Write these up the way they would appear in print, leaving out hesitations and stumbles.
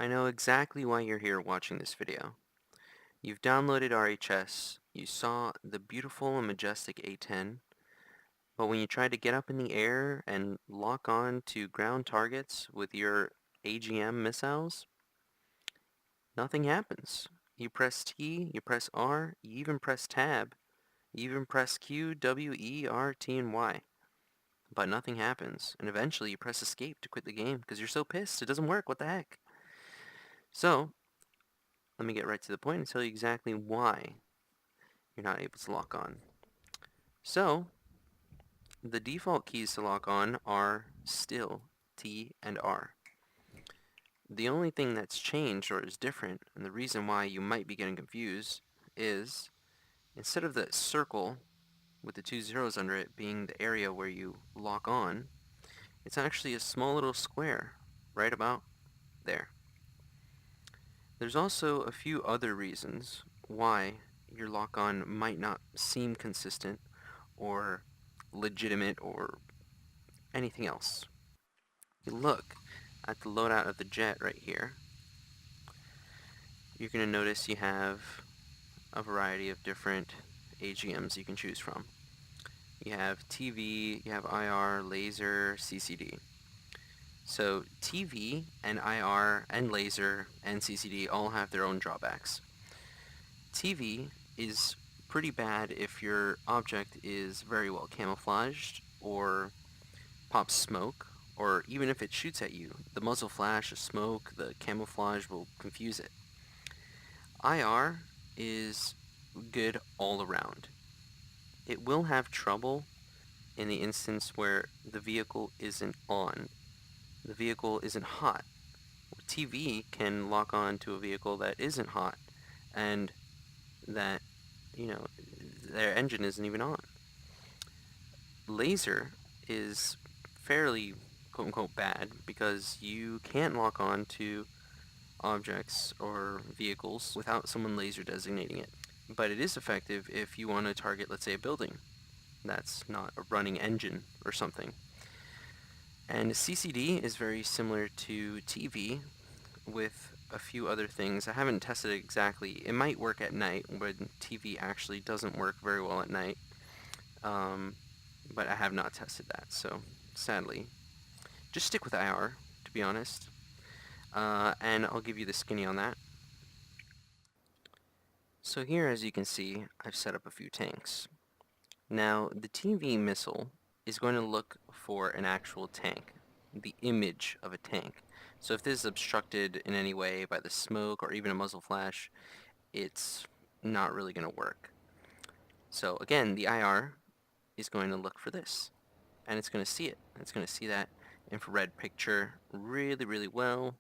I know exactly why you're here watching this video. You've downloaded RHS, you saw the beautiful and majestic A-10, but when you tried to get up in the air and lock on to ground targets with your AGM missiles, nothing happens. You press T, you press R, you even press Tab, you even press Q, W, E, R, T, and Y, but nothing happens. And eventually you press Escape to quit the game because you're so pissed. It doesn't work. What the heck? So, let me get right to the point and tell you exactly why you're not able to lock on. So, the default keys to lock on are still T and R. The only thing that's changed or is different, and the reason why you might be getting confused, is instead of the circle with the two zeros under it being the area where you lock on, it's actually a small little square right about there. There's also a few other reasons why your lock on might not seem consistent or legitimate or anything else. If you look at the loadout of the jet right here, you're going to notice you have a variety of different AGMs you can choose from. You have TV, you have IR, laser, CCD. So TV and IR and laser and CCD all have their own drawbacks. TV is pretty bad if your object is very well camouflaged or pops smoke, or even if it shoots at you. The muzzle flash, the smoke, the camouflage will confuse it. IR is good all around. It will have trouble in the instance where the vehicle isn't on. The vehicle isn't hot. TV can lock on to a vehicle that isn't hot and that, their engine isn't even on. Laser is fairly quote-unquote bad because you can't lock on to objects or vehicles without someone laser designating it. But it is effective if you want to target, let's say, a building that's not a running engine or something. And CCD is very similar to TV with a few other things. I haven't tested it exactly. It might work at night when TV actually doesn't work very well at night. But I have not tested that, so sadly. Just stick with IR, to be honest. And I'll give you the skinny on that. So here, as you can see, I've set up a few tanks. Now, the TV missile is going to look for an actual tank, the image of a tank. So if this is obstructed in any way by the smoke or even a muzzle flash, it's not really going to work. So again, the IR is going to look for this, and it's going to see it. It's going to see that infrared picture really, really well,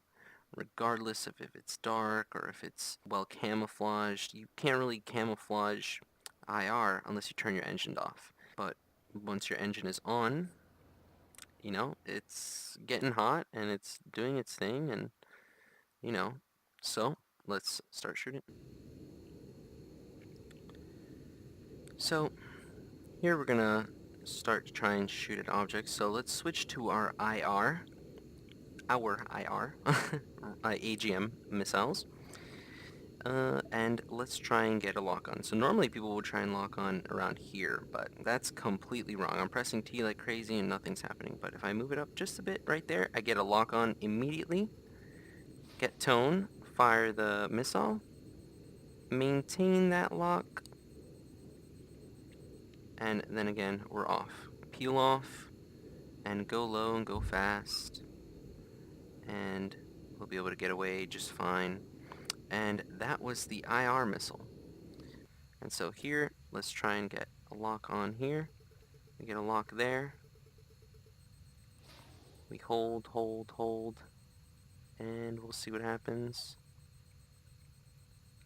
regardless of if it's dark or if it's well camouflaged. You can't really camouflage IR unless you turn your engine off. But once your engine is on, it's getting hot and it's doing its thing, and so let's start shooting. So here we're gonna start to try and shoot at objects. So let's switch to our IR, AGM missiles. And let's try and get a lock on. So normally people would try and lock on around here, but that's completely wrong. I'm pressing T like crazy and nothing's happening. But if I move it up just a bit right there, I get a lock on immediately. Get tone, fire the missile, maintain that lock, and then again, we're off. Peel off, and go low and go fast, and we'll be able to get away just fine. And that was the IR missile. And so here, let's try and get a lock on here. We get a lock there. We hold, and we'll see what happens.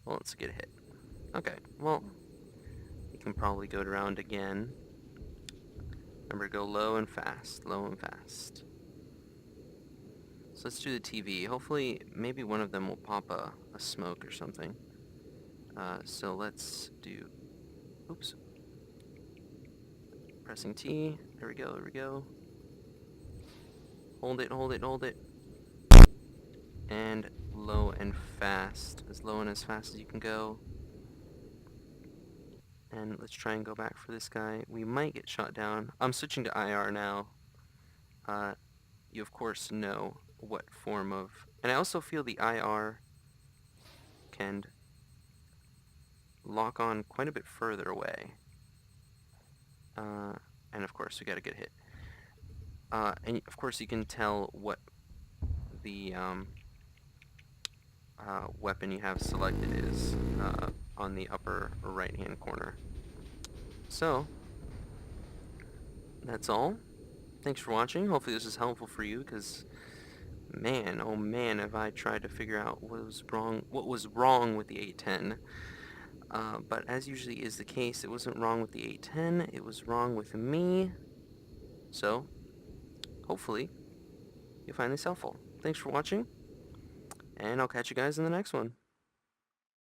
Well, let's get a hit. Okay, well, we can probably go around again. Remember, go low and fast, low and fast. So let's do the TV. Hopefully, maybe one of them will pop a smoke or something. So let's do, oops. Pressing T, there we go, there we go. Hold it, and low. as low and as fast as you can go. And let's try and go back for this guy. We might get shot down. I'm switching to IR now. You of course know what form of... And I also feel the IR can lock on quite a bit further away. And of course we got a good hit. And of course you can tell what the weapon you have selected is on the upper right hand corner. So that's all. Thanks for watching. Hopefully this is helpful for you, because man, oh man, have I tried to figure out what was wrong with the A-10. But as usually is the case, it wasn't wrong with the A-10, it was wrong with me. So hopefully you find this helpful. Thanks for watching, and I'll catch you guys in the next one.